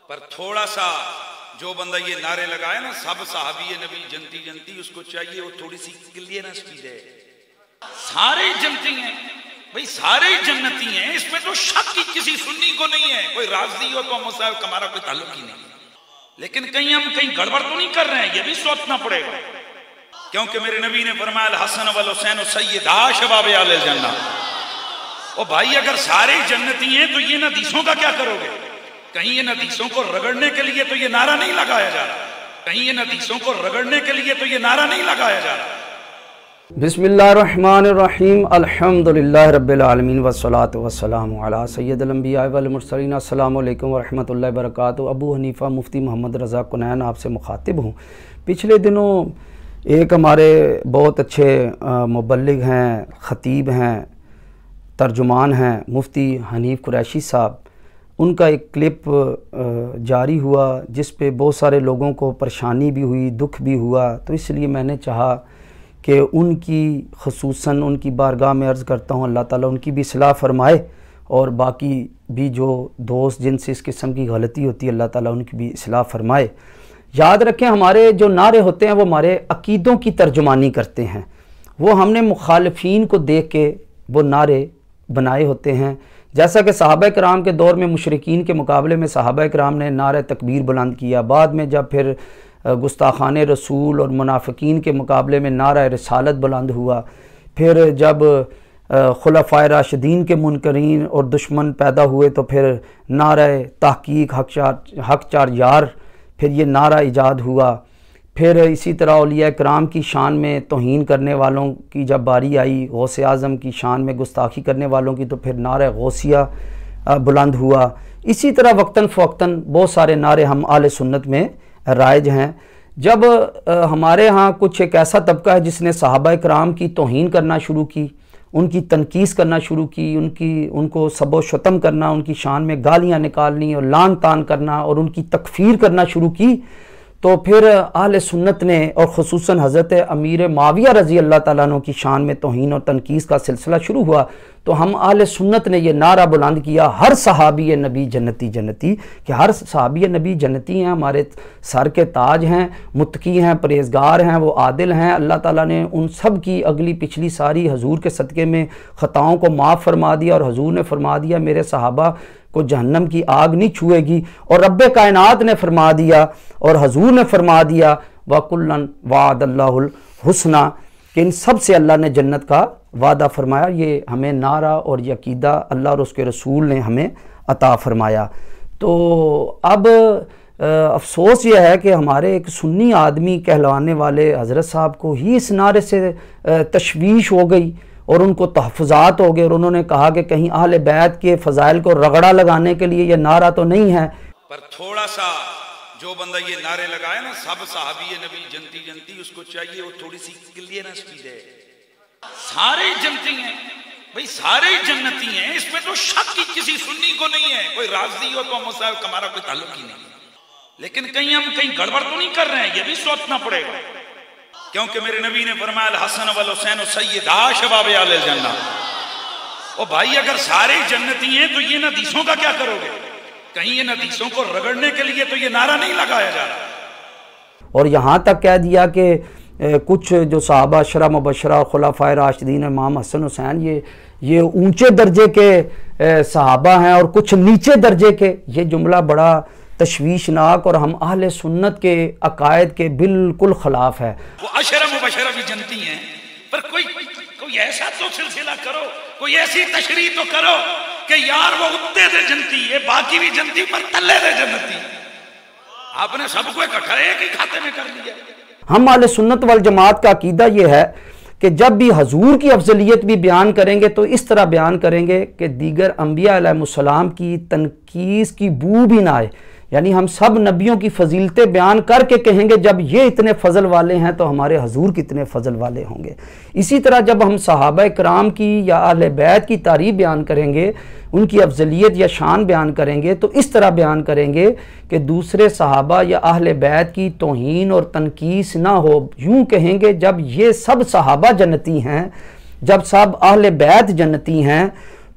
پر تھوڑا سا جو بندہ یہ نعرے لگائے نا سب صحابی نبی جنتی جنتی، اس کو چاہیے وہ تھوڑی سی کلیئرنس بھی دے. سارے جنتی ہیں بھئی، سارے جنتی ہیں، اس میں تو شک کی کسی سنی کو نہیں ہے. کوئی رافضی ہو تو ہم صاحب ہمارا کوئی تعلق ہی نہیں. لیکن کہیں ہم کہیں گڑبڑ تو نہیں کر رہے ہیں، یہ بھی سوچنا پڑے گا. کیونکہ میرے نبی نے فرمایا الحسن والحسین سیدا شباب اہل الجنہ. او بھائی اگر سارے جنتی ہیں تو یہ حدیثوں کا کیا کرو گے؟ کہیں ان حدیثوں کو رگڑنے کے لیے تو یہ نعرہ نہیں لگایا جا رہا. کہیں ان حدیثوں کو رگڑنے کے لیے تو یہ نعرہ نہیں لگایا جا رہا. بسم اللہ الرحمن الرحیم. الحمدللہ رب العالمین والصلاة والسلام علی سید الانبیاء والمرسلین. السلام علیکم ورحمۃ اللہ وبرکاتہ. ابو حنیفہ مفتی محمد رضا کنین آپ سے مخاطب ہوں. پچھلے دنوں ایک ہمارے بہت اچھے مبلغ ہیں، خطیب ہیں، ترجمان ہیں، مفتی حنیف قریشی صاحب، ان کا ایک کلپ جاری ہوا جس پہ بہت سارے لوگوں کو پریشانی بھی ہوئی، دکھ بھی ہوا. تو اس لیے میں نے چاہا کہ ان کی خصوصاً ان کی بارگاہ میں عرض کرتا ہوں اللہ تعالیٰ ان کی بھی اصلاح فرمائے، اور باقی بھی جو دوست جن سے اس قسم کی غلطی ہوتی ہے اللہ تعالیٰ ان کی بھی اصلاح فرمائے. یاد رکھیں ہمارے جو نعرے ہوتے ہیں وہ ہمارے عقیدوں کی ترجمانی کرتے ہیں. وہ ہم نے مخالفین کو دیکھ کے وہ نعرے بنائے ہوتے ہیں. جیسا کہ صحابہ کرام کے دور میں مشرکین کے مقابلے میں صحابہ کرام نے نعرہ تکبیر بلند کیا. بعد میں جب پھر گستاخان رسول اور منافقین کے مقابلے میں نعرہ رسالت بلند ہوا. پھر جب خلفائے راشدین کے منکرین اور دشمن پیدا ہوئے تو پھر نعرہ تحقیق حق چار یار، پھر یہ نعرہ ایجاد ہوا. پھر اسی طرح اولیاء کرام کی شان میں توہین کرنے والوں کی جب باری آئی، غوث اعظم کی شان میں گستاخی کرنے والوں کی، تو پھر نعرہ غوثیہ بلند ہوا. اسی طرح وقتاً فوقتاً بہت سارے نعرے ہم اہل سنت میں رائج ہیں. جب ہمارے ہاں کچھ ایک ایسا طبقہ ہے جس نے صحابہ کرام کی توہین کرنا شروع کی، ان کی تنقیص کرنا شروع کی، ان کو سب و شتم کرنا، ان کی شان میں گالیاں نکالنی اور لعن طعن کرنا اور ان کی تکفیر کرنا شروع کی، تو پھر اہل سنت نے اور خصوصاً حضرت امیر معاویہ رضی اللہ تعالیٰ عنہ کی شان میں توہین اور تنقیص کا سلسلہ شروع ہوا. تو ہم اہل سنت نے یہ نعرہ بلند کیا ہر صحابی نبی جنتی جنتی، کہ ہر صحابی نبی جنتی ہیں، ہمارے سر کے تاج ہیں، متقی ہیں، پرہیزگار ہیں، وہ عادل ہیں. اللہ تعالیٰ نے ان سب کی اگلی پچھلی ساری حضور کے صدقے میں خطاؤں کو معاف فرما دیا، اور حضور نے فرما دیا میرے صحابہ کو جہنم کی آگ نہیں چھوئے گی. اور رب کائنات نے فرما دیا اور حضور نے فرما دیا وَكُلًّا وَعَدَ اللَّهُ الْحُسْنَى، کہ ان سب سے اللہ نے جنت کا وعدہ فرمایا. یہ ہمیں نعرہ اور یہ عقیدہ اللہ اور اس کے رسول نے ہمیں عطا فرمایا. تو اب افسوس یہ ہے کہ ہمارے ایک سنی آدمی کہلوانے والے حضرت صاحب کو ہی اس نعرے سے تشویش ہو گئی اور ان کو تحفظات ہو گئے، اور انہوں نے کہا کہ کہیں اہل بیت کے فضائل کو رگڑا لگانے کے لیے یہ نعرہ تو نہیں ہے. پر تھوڑا سا جو بندہ یہ نعرے لگائے نا سب صحابی نبی جنتی جنتی، اس کو چاہیے وہ تھوڑی سی کلیئرنس بھی دے. سارے جنتی ہیں بھئی، سارے جنتی ہیں، اس میں تو شک کی کسی سنی کو نہیں ہے. کوئی رافضی ہو تو ہم صاحب ہمارا کوئی تعلق ہی نہیں. لیکن کہیں ہم کہیں گڑبڑ تو نہیں کر رہے ہیں، یہ بھی سوچنا پڑے گا. کیونکہ میرے نبی نے فرمایا الحسن والحسین سیدا شباب اہل الجنہ. او بھائی اگر سارے جنتی ہیں تو یہ حدیثوں کا کیا کرو گے؟ کہیں ان حدیثوں کو رگڑنے کے لیے تو یہ نعرہ نہیں لگایا جا رہا. اور یہاں تک کہہ دیا کہ کچھ جو صحابہ عشرہ مبشرہ اور خلفائے راشدین امام حسن حسین یہ اونچے درجے کے صحابہ ہیں اور کچھ نیچے درجے کے. یہ جملہ بڑا تشویشناک اور ہم اہل سنت کے عقائد کے بالکل خلاف ہے. وہ عشرہ مبشرہ بھی جنتی ہیں، پر کوئی ایسا تو سلسلہ کرو، کوئی ایسی تشریح تو کرو کہ یار وہ اتنے دے جنتی ہے، باقی بھی جنتی، پر تلے دے جنتی. آپ نے سب کو اکٹھا ایک ہی کھاتے میں کر لیا. ہم اہل سنت والجماعت کا عقیدہ یہ ہے کہ جب بھی حضور کی افضلیت بھی بیان کریں گے تو اس طرح بیان کریں گے کہ دیگر انبیاء علیہ السلام کی تنقیص کی بو بھی نہ آئے. یعنی ہم سب نبیوں کی فضیلتیں بیان کر کے کہیں گے جب یہ اتنے فضل والے ہیں تو ہمارے حضور کتنے فضل والے ہوں گے. اسی طرح جب ہم صحابہ کرام کی یا اہل بیت کی تعریف بیان کریں گے، ان کی افضلیت یا شان بیان کریں گے، تو اس طرح بیان کریں گے کہ دوسرے صحابہ یا اہل بیت کی توہین اور تنقیص نہ ہو. یوں کہیں گے جب یہ سب صحابہ جنتی ہیں، جب سب اہل بیت جنتی ہیں،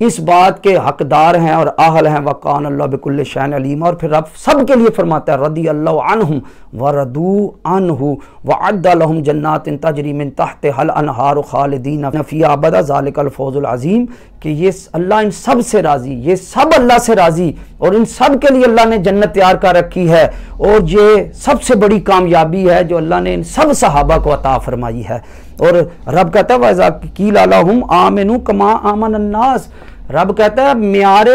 اس بات کے حقدار ہیں اور اہل ہیں، وَقَانَ اللَّهُ بِكُلِّ شَيْءٍ عَلِيمًا، اور پھر رب سب کے لیے فرماتا ہے رضی اللہ عنہم وَرَضُوا عَنْهُ وَأَعَدَّ لَهُم جَنَّاتٍ تَجْرِي مِن تَحْتِهَا الْأَنْهَارُ خَالِدِينَ فِيهَا أَبَدًا ذَلِكَ الْفَوْزُ الْعَظِيمُ، کہ یہ اللہ ان سب سے راضی، یہ سب اللہ سے راضی، اور ان سب کے لیے اللہ نے جنت تیار کر رکھی ہے، اور یہ سب سے بڑی کامیابی ہے جو اللہ نے ان سب صحابہ کو عطا فرمائی ہے۔ اور رب کہتا ہے وَإِذَا قِيلَ لَهُمْ آمِنُوا كَمَا آمَنَ النَّاسُ، رب کہتا ہے معیار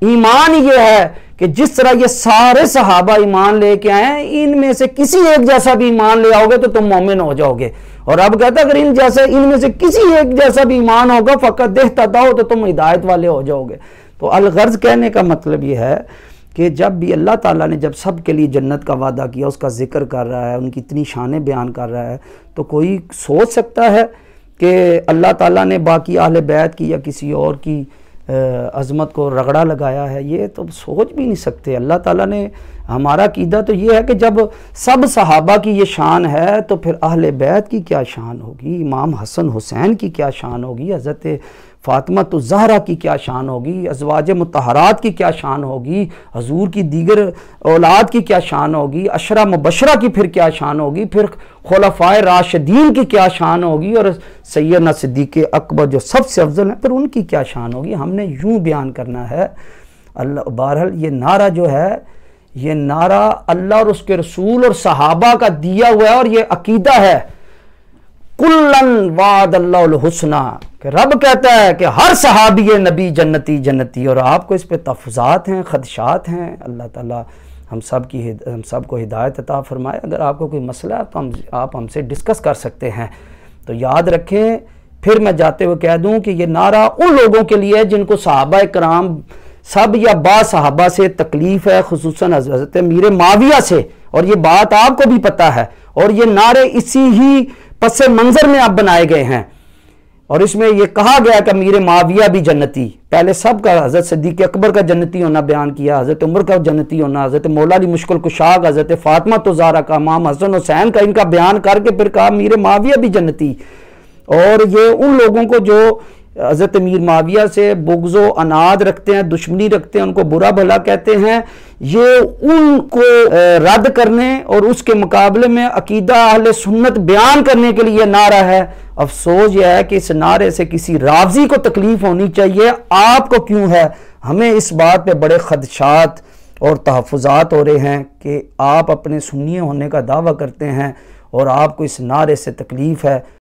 ایمان یہ ہے کہ جس طرح یہ سارے صحابہ ایمان لے کے آئے ہیں، ان میں سے کسی ایک جیسا بھی ایمان لے آؤ گے تو تم مومن ہو جاؤ گے، اور رب کہتا ہے اگر ان میں سے کسی ایک جیسا بھی ایمان ہوگا فقط اہتدوا تو تم ہدایت والے ہو جاؤ گے۔ تو الغرض کہنے کا مطلب یہ ہے کہ جب بھی اللہ تعالیٰ نے جب سب کے لیے جنت کا وعدہ کیا، اس کا ذکر کر رہا ہے، ان کی اتنی شانیں بیان کر رہا ہے، تو کوئی سوچ سکتا ہے کہ اللہ تعالیٰ نے باقی اہل بیت کی یا کسی اور کی عظمت کو رگڑا لگایا ہے؟ یہ تو سوچ بھی نہیں سکتے۔ اللہ تعالیٰ نے، ہمارا عقیدہ تو یہ ہے کہ جب سب صحابہ کی یہ شان ہے تو پھر اہل بیت کی کیا شان ہوگی، امام حسن حسین کی کیا شان ہوگی، حضرت فاطمہ الزہرا کی کیا شان ہوگی، ازواج مطہرات کی کیا شان ہوگی، حضور کی دیگر اولاد کی کیا شان ہوگی، عشرہ مبشرہ کی پھر کیا شان ہوگی، پھر خلفائے راشدین کی کیا شان ہوگی، اور سیدنا صدیق اکبر جو سب سے افضل ہیں پھر ان کی کیا شان ہوگی۔ ہم نے یوں بیان کرنا ہے۔ اللہ بہرحال یہ نعرہ جو ہے، یہ نعرہ اللہ اور اس کے رسول اور صحابہ کا دیا ہوا ہے، اور یہ عقیدہ ہے کُلًّا وعد اللہ الحسنہ، کہ رب کہتا ہے کہ ہر صحابی نبی جنتی جنتی، اور آپ کو اس پہ تحفظات ہیں، خدشات ہیں۔ اللہ تعالیٰ ہم سب کو ہدایت عطا فرمائے۔ اگر آپ کو کوئی مسئلہ ہے تو آپ ہم سے ڈسکس کر سکتے ہیں۔ تو یاد رکھیں، پھر میں جاتے ہوئے کہہ دوں کہ یہ نعرہ ان لوگوں کے لیے ہے جن کو صحابہ کرام سب یا بعض صحابہ سے تکلیف ہے، خصوصاً حضرت امیر معاویہ سے، اور یہ بات آپ کو بھی پتہ ہے، اور یہ نعرے اسی ہی پس منظر میں اب بنائے گئے ہیں، اور اس میں یہ کہا گیا کہ امیر معاویہ بھی جنتی، پہلے سب کا حضرت صدیق اکبر کا جنتی ہونا بیان کیا، حضرت عمر کا جنتی ہونا، حضرت مولا علی مشکل کشا کا، حضرت فاطمہ الزہرا کا، امام حسن حسین کا، ان کا بیان کر کے پھر کہا امیر معاویہ بھی جنتی۔ اور یہ ان لوگوں کو جو حضرت امیر معاویہ سے بغض و عناد رکھتے ہیں، دشمنی رکھتے ہیں، ان کو برا بھلا کہتے ہیں، یہ ان کو رد کرنے اور اس کے مقابلے میں عقیدہ اہل سنت بیان کرنے کے لیے نعرہ ہے۔ افسوس یہ ہے کہ اس نعرے سے کسی رافضی کو تکلیف ہونی چاہیے، آپ کو کیوں ہے؟ ہمیں اس بات پہ بڑے خدشات اور تحفظات ہو رہے ہیں کہ آپ اپنے سنی ہونے کا دعویٰ کرتے ہیں اور آپ کو اس نعرے سے تکلیف ہے۔